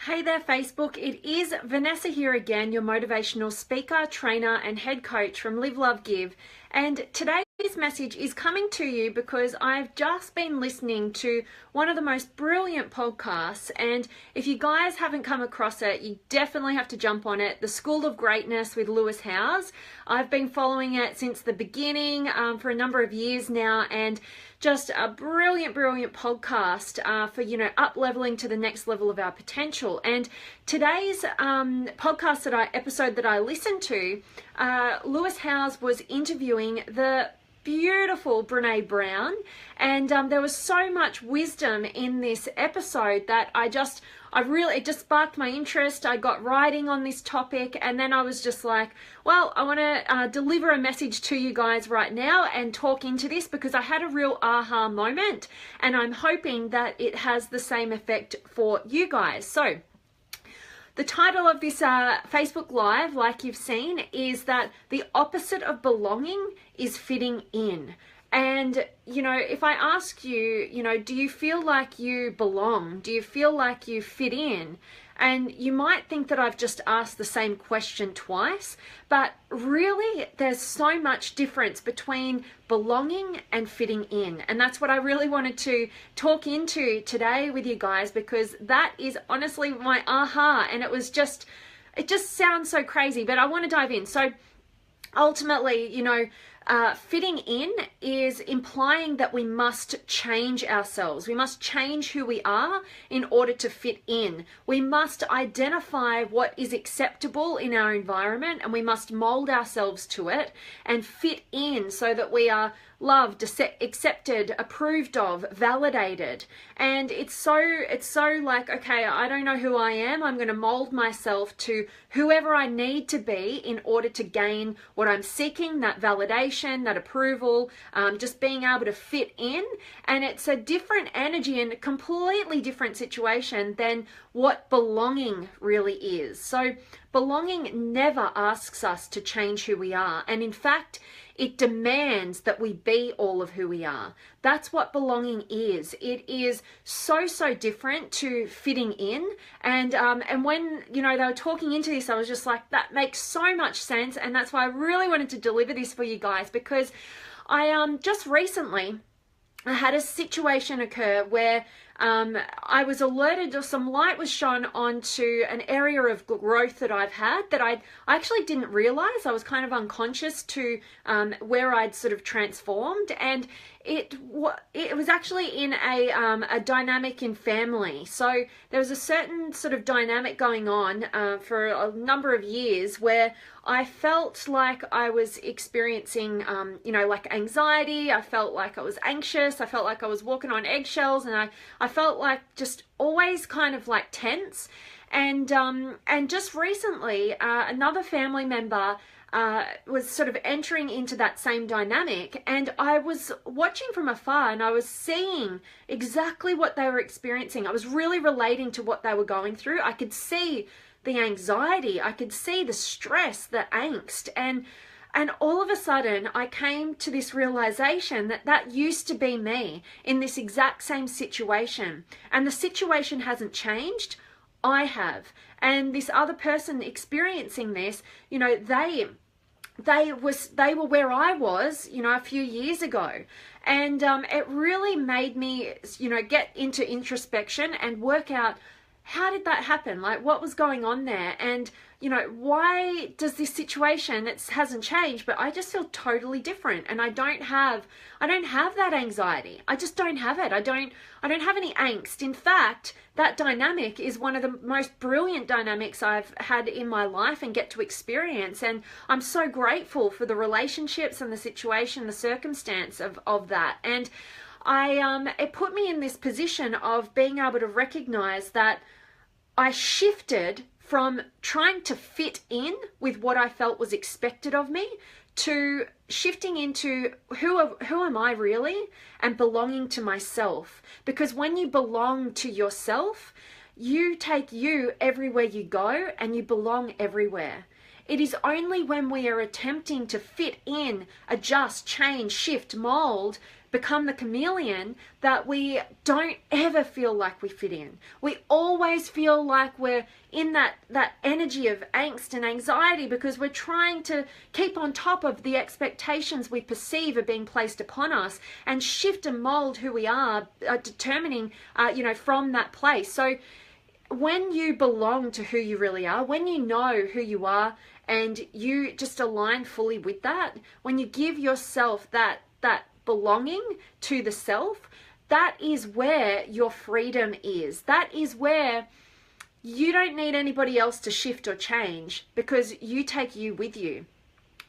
Hey there, Facebook. It is Vanessa here again, your motivational speaker, trainer, and head coach from Live, Love, Give. And today's message is coming to you because I've just been listening to one of the most brilliant podcasts. And if you guys haven't come across it, you definitely have to jump on it. The School of Greatness with Lewis Howes. I've been following it since the beginning for a number of years now, and just a brilliant podcast for, up-leveling to the next level of our potential. And today's episode that I listened to, Lewis Howes was interviewing the beautiful Brene Brown, and there was so much wisdom in this episode that it just sparked my interest. I got writing on this topic, and then I was just like, well, I want to deliver a message to you guys right now and talk into this because I had a real aha moment, and I'm hoping that it has the same effect for you guys. So the title of this Facebook Live, like you've seen, is that the opposite of belonging is fitting in. And, if I ask you, do you feel like you belong? Do you feel like you fit in? And you might think that I've just asked the same question twice, but really there's so much difference between belonging and fitting in. And that's what I really wanted to talk into today with you guys, because that is honestly my aha. And it just sounds so crazy, but I want to dive in. So ultimately, fitting in is implying that we must change ourselves. We must change who we are in order to fit in. We must identify what is acceptable in our environment, and we must mold ourselves to it and fit in so that we are loved, accepted, approved of, validated. And it's so like, okay, I don't know who I am. I'm going to mold myself to whoever I need to be in order to gain what I'm seeking, that validation, that approval, just being able to fit in. And it's a different energy and a completely different situation than what belonging really is. So belonging never asks us to change who we are. And in fact, it demands that we be all of who we are. That's what belonging is. It is so different to fitting in. And when, they were talking into this, I was just like, that makes so much sense. And that's why I really wanted to deliver this for you guys, because I just recently I had a situation occur where I was alerted, or some light was shone onto an area of growth that I've had that I actually didn't realize. I was kind of unconscious to where I'd sort of transformed, and it was actually in a dynamic in family. So there was a certain sort of dynamic going on for a number of years where I felt like I was experiencing, like anxiety. I felt like I was anxious. I felt like I was walking on eggshells, and I felt like just always kind of like tense. And just recently, another family member was sort of entering into that same dynamic, and I was watching from afar, and I was seeing exactly what they were experiencing. I was really relating to what they were going through. I could see the anxiety, I could see the stress, the angst, and all of a sudden I came to this realization that used to be me in this exact same situation, and the situation hasn't changed. I have. And this other person experiencing this, they were where I was, a few years ago. And it really made me, get into introspection and work out, how did that happen? Like, what was going on there? And, why does this situation, it hasn't changed, but I just feel totally different. And I don't have that anxiety. I just don't have it. I don't have any angst. In fact, that dynamic is one of the most brilliant dynamics I've had in my life and get to experience. And I'm so grateful for the relationships and the situation, the circumstance of that. And it put me in this position of being able to recognize that I shifted from trying to fit in with what I felt was expected of me to shifting into who am I really, and belonging to myself. Because when you belong to yourself, you take you everywhere you go, and you belong everywhere. It is only when we are attempting to fit in, adjust, change, shift, mold, become the chameleon that we don't ever feel like we fit in. We always feel like we're in that energy of angst and anxiety because we're trying to keep on top of the expectations we perceive are being placed upon us and shift and mold who we are, determining, from that place. So when you belong to who you really are, when you know who you are and you just align fully with that, when you give yourself that belonging to the self, that is where your freedom is. That is where you don't need anybody else to shift or change because you take you with you.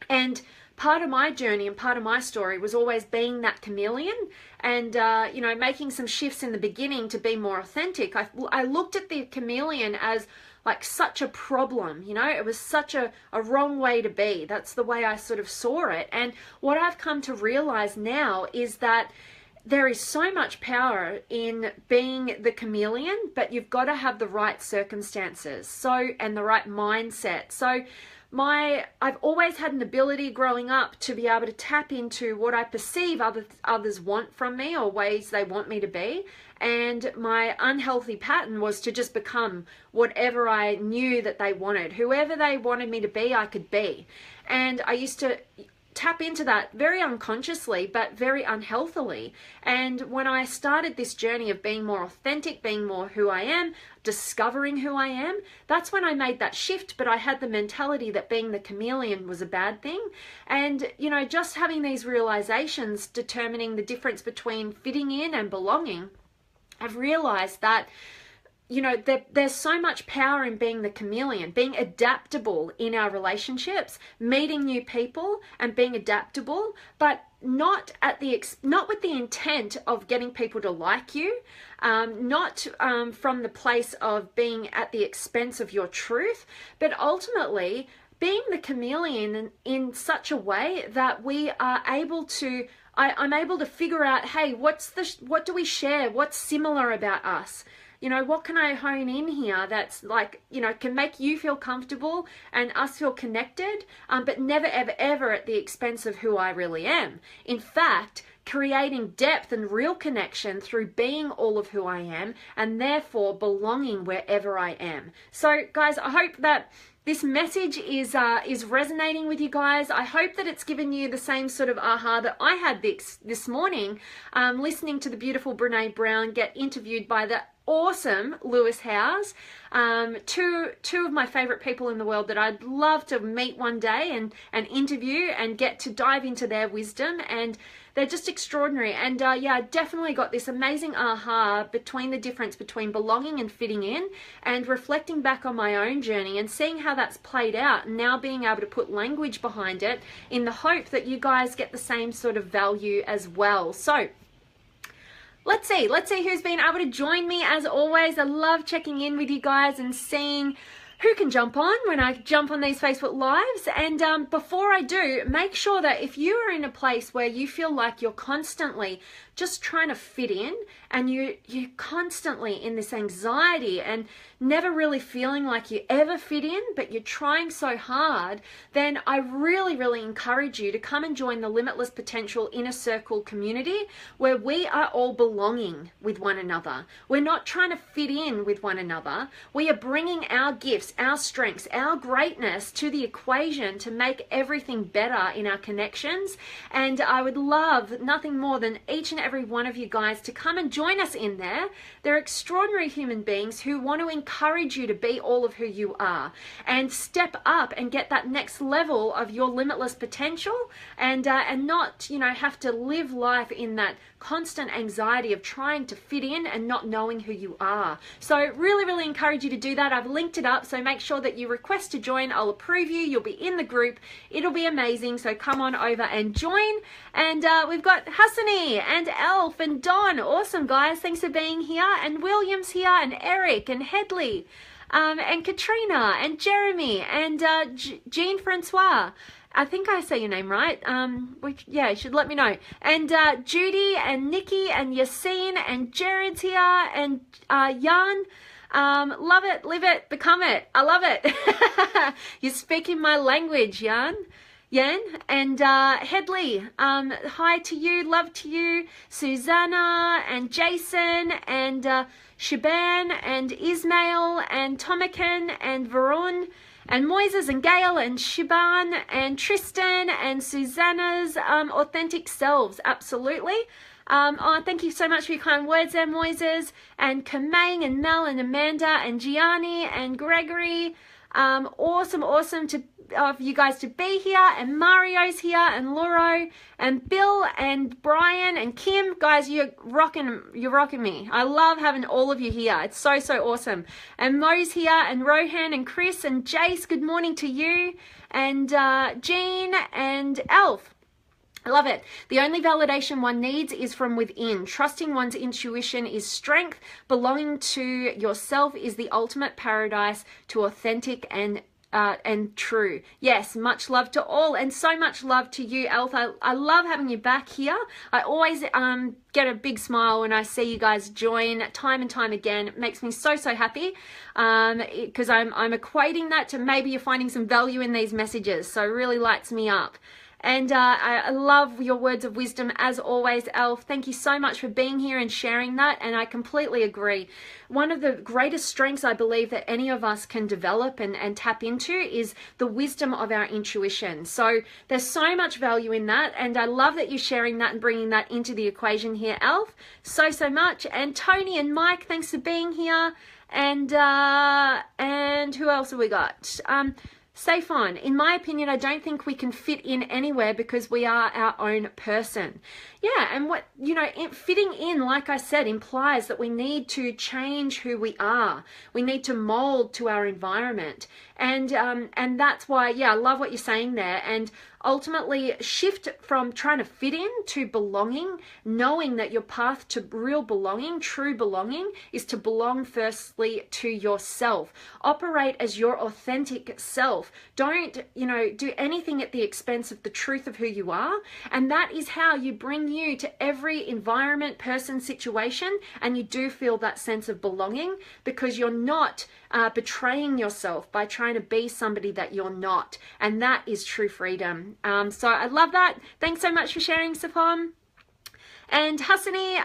And part of my journey and part of my story was always being that chameleon and, making some shifts in the beginning to be more authentic. I looked at the chameleon as like such a problem, it was such a wrong way to be. That's the way I sort of saw it. And what I've come to realize now is that there is so much power in being the chameleon, but you've got to have the right circumstances and the right mindset. So I've always had an ability growing up to be able to tap into what I perceive others want from me or ways they want me to be. And my unhealthy pattern was to just become whatever I knew that they wanted. Whoever they wanted me to be, I could be. And I used to tap into that very unconsciously, but very unhealthily. And when I started this journey of being more authentic, being more who I am, discovering who I am, that's when I made that shift. But I had the mentality that being the chameleon was a bad thing. And, just having these realizations, determining the difference between fitting in and belonging, I've realized that there's so much power in being the chameleon, being adaptable in our relationships, meeting new people and being adaptable, but not with the intent of getting people to like you, not from the place of being at the expense of your truth, but ultimately being the chameleon in such a way that we are able to, I'm able to figure out, hey, what do we share? What's similar about us? What can I hone in here that's can make you feel comfortable and us feel connected, but never, ever, ever at the expense of who I really am. In fact, creating depth and real connection through being all of who I am and therefore belonging wherever I am. So guys, I hope that this message is resonating with you guys. I hope that it's given you the same sort of aha that I had this morning, listening to the beautiful Brene Brown get interviewed by the awesome Lewis Howes, two of my favorite people in the world that I'd love to meet one day and interview and get to dive into their wisdom. And they're just extraordinary. And I definitely got this amazing aha between the difference between belonging and fitting in, and reflecting back on my own journey and seeing how that's played out, and now being able to put language behind it in the hope that you guys get the same sort of value as well. So let's see who's been able to join me. As always, I love checking in with you guys and seeing who can jump on when I jump on these Facebook Lives. And before I do, make sure that if you are in a place where you feel like you're constantly just trying to fit in and you're constantly in this anxiety and never really feeling like you ever fit in, but you're trying so hard, then I really, really encourage you to come and join the Limitless Potential Inner Circle community, where we are all belonging with one another. We're not trying to fit in with one another. We are bringing our gifts, our strengths, our greatness to the equation to make everything better in our connections. And I would love nothing more than each and every one of you guys to come and join us in there. They're extraordinary human beings who want to encourage you to be all of who you are and step up and get that next level of your limitless potential, and not have to live life in that constant anxiety of trying to fit in and not knowing who you are. So really, really encourage you to do that. I've linked it up, so make sure that you request to join. I'll approve you. You'll be in the group. It'll be amazing. So come on over and join. And we've got Hassani and Elf and Don. Awesome, guys. Thanks for being here. And William's here, and Eric and Headley, and Katrina and Jeremy and Jean Francois. I think I say your name right. You should let me know. And Judy and Nikki and Yassine and Jared's here, and Jan. Love it, live it, become it. I love it. You're speaking my language, Jan. Yan and Headley, hi to you, love to you, Susanna and Jason and Shaban and Ismail and Tomakin and Varun and Moises and Gail and Shiban and Tristan and Susanna's authentic selves, absolutely. Oh, thank you so much for your kind words there, Moises, and Kamang and Mel and Amanda and Gianni and Gregory. Awesome of you guys to be here, and Mario's here, and Lauro, and Bill, and Brian, and Kim. Guys, you're rocking me. I love having all of you here. It's so awesome. And Mo's here, and Rohan, and Chris, and Jace. Good morning to you, and Jean, and Elf. I love it. The only validation one needs is from within. Trusting one's intuition is strength. Belonging to yourself is the ultimate paradise to authentic and true. Yes, much love to all, and so much love to you, Elf. I love having you back here. I always get a big smile when I see you guys join time and time again. It makes me so happy because I'm equating that to maybe you're finding some value in these messages, so it really lights me up. And I love your words of wisdom as always, Elf. Thank you so much for being here and sharing that, and I completely agree. One of the greatest strengths I believe that any of us can develop and tap into is the wisdom of our intuition. So there's so much value in that, and I love that you're sharing that and bringing that into the equation here, Elf. So much. And Tony and Mike, thanks for being here. And who else have we got? Safe on. In my opinion, I don't think we can fit in anywhere because we are our own person. Yeah, and what, fitting in, like I said, implies that we need to change who we are. We need to mold to our environment. And that's why, yeah, I love what you're saying there. And ultimately shift from trying to fit in to belonging, knowing that your path to real belonging, true belonging, is to belong firstly to yourself. Operate as your authentic self. Don't, do anything at the expense of the truth of who you are. And that is how you bring you to every environment, person, situation, and you do feel that sense of belonging because you're not betraying yourself by trying to be somebody that you're not. And that is true freedom. So I love that. Thanks so much for sharing, Safon. And Hassani,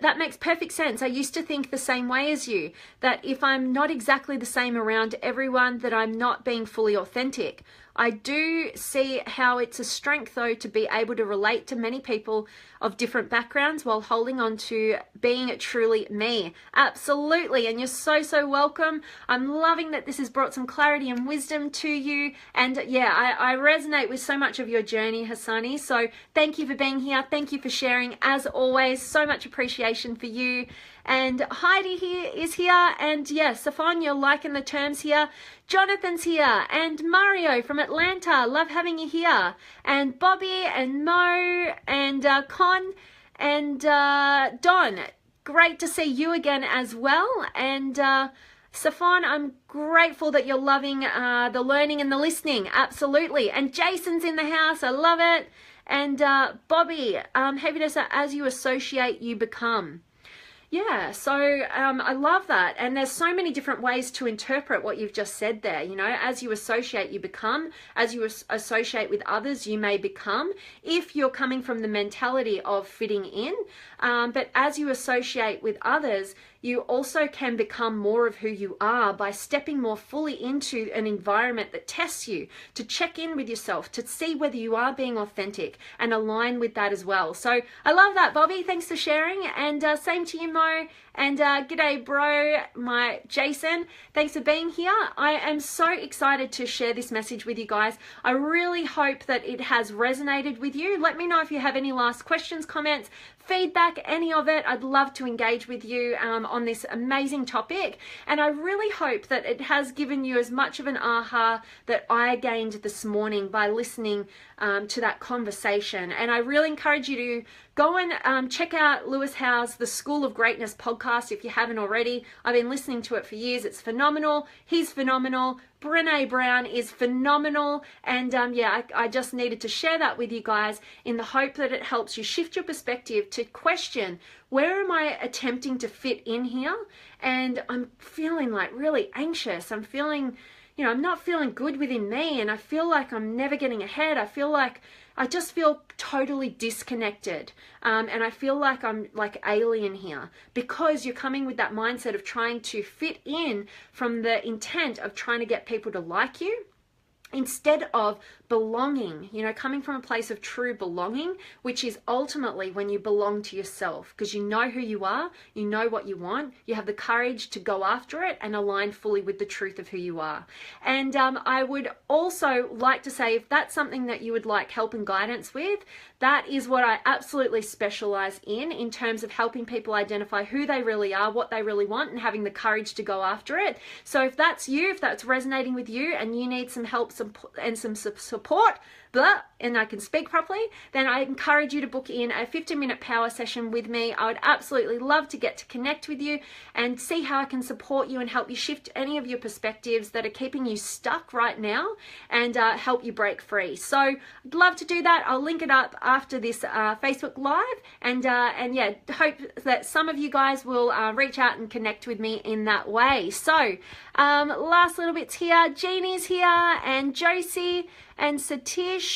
that makes perfect sense. I used to think the same way as you, that if I'm not exactly the same around everyone, that I'm not being fully authentic. I do see how it's a strength, though, to be able to relate to many people of different backgrounds while holding on to being truly me. Absolutely. And you're so welcome. I'm loving that this has brought some clarity and wisdom to you. And yeah, I resonate with so much of your journey, Hassani. So thank you for being here. Thank you for sharing. As always, so much appreciation for you. And Heidi is here, and yes, Safon, you're liking the terms here. Jonathan's here, and Mario from Atlanta, love having you here. And Bobby and Mo and Con and Don, great to see you again as well. And Safon, I'm grateful that you're loving the learning and the listening, absolutely. And Jason's in the house, I love it. And Bobby, hey Vanessa, as you associate, you become. Yeah, so I love that. And there's so many different ways to interpret what you've just said there. As you associate, you become. As you associate with others, you may become, if you're coming from the mentality of fitting in. But as you associate with others, you also can become more of who you are by stepping more fully into an environment that tests you, to check in with yourself, to see whether you are being authentic and align with that as well. So I love that, Bobby. Thanks for sharing. And same to you, Mo. And g'day, bro, my Jason. Thanks for being here. I am so excited to share this message with you guys. I really hope that it has resonated with you. Let me know if you have any last questions, comments, feedback, any of it. I'd love to engage with you on this amazing topic. And I really hope that it has given you as much of an aha that I gained this morning by listening to that conversation. And I really encourage you to go and check out Lewis Howe's The School of Greatness podcast if you haven't already. I've been listening to it for years. It's phenomenal. He's phenomenal. Brené Brown is phenomenal. And yeah, I just needed to share that with you guys in the hope that it helps you shift your perspective to question, where am I attempting to fit in here? And I'm feeling like really anxious. I'm feeling, I'm not feeling good within me, and I feel like I'm never getting ahead. I just feel totally disconnected, and I feel like I'm like alien here, because you're coming with that mindset of trying to fit in from the intent of trying to get people to like you, instead of belonging, coming from a place of true belonging, which is ultimately when you belong to yourself, because you know who you are, you know what you want, you have the courage to go after it and align fully with the truth of who you are. And I would also like to say, if that's something that you would like help and guidance with, that is what I absolutely specialize in terms of helping people identify who they really are, what they really want, and having the courage to go after it. So if that's you, if that's resonating with you, and you need some help and some support, and I can speak properly, then I encourage you to book in a 15-minute power session with me. I would absolutely love to get to connect with you and see how I can support you and help you shift any of your perspectives that are keeping you stuck right now, and help you break free. So I'd love to do that. I'll link it up after this Facebook Live, and yeah, hope that some of you guys will reach out and connect with me in that way. So last little bits here. Jeannie's here, and Josie, and Satish.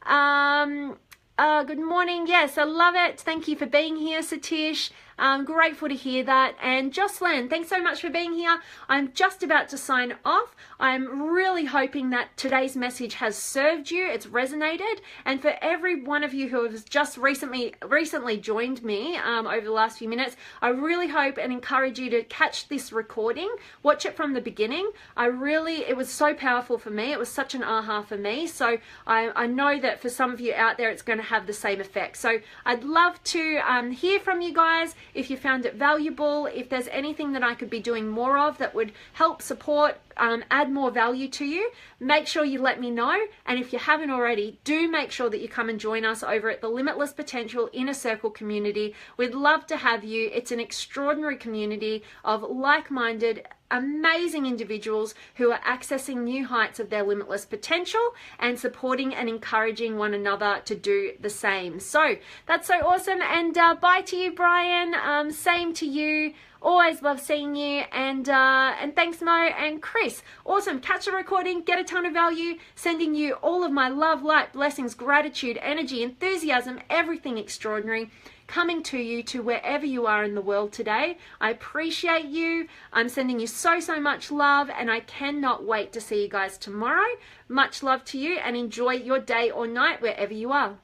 Good morning. Yes, I love it. Thank you for being here, Satish. I'm grateful to hear that. And Jocelyn, thanks so much for being here. I'm just about to sign off. I'm really hoping that today's message has served you, it's resonated. And for every one of you who has just recently joined me over the last few minutes, I really hope and encourage you to catch this recording, watch it from the beginning. It was so powerful for me. It was such an aha for me. So I know that for some of you out there, it's going to have the same effect. So I'd love to hear from you guys. If you found it valuable, if there's anything that I could be doing more of that would help support, add more value to you, make sure you let me know. And if you haven't already, do make sure that you come and join us over at the Limitless Potential Inner Circle community. We'd love to have you. It's an extraordinary community of like-minded, amazing individuals who are accessing new heights of their limitless potential and supporting and encouraging one another to do the same. So that's so awesome. And bye to you, Brian. Same to you. Always love seeing you. And thanks, Mo and Chris. Awesome. Catch the recording, get a ton of value. Sending you all of my love, light, blessings, gratitude, energy, enthusiasm, everything extraordinary coming to you to wherever you are in the world today. I appreciate you. I'm sending you so much love, and I cannot wait to see you guys tomorrow. Much love to you, and enjoy your day or night wherever you are.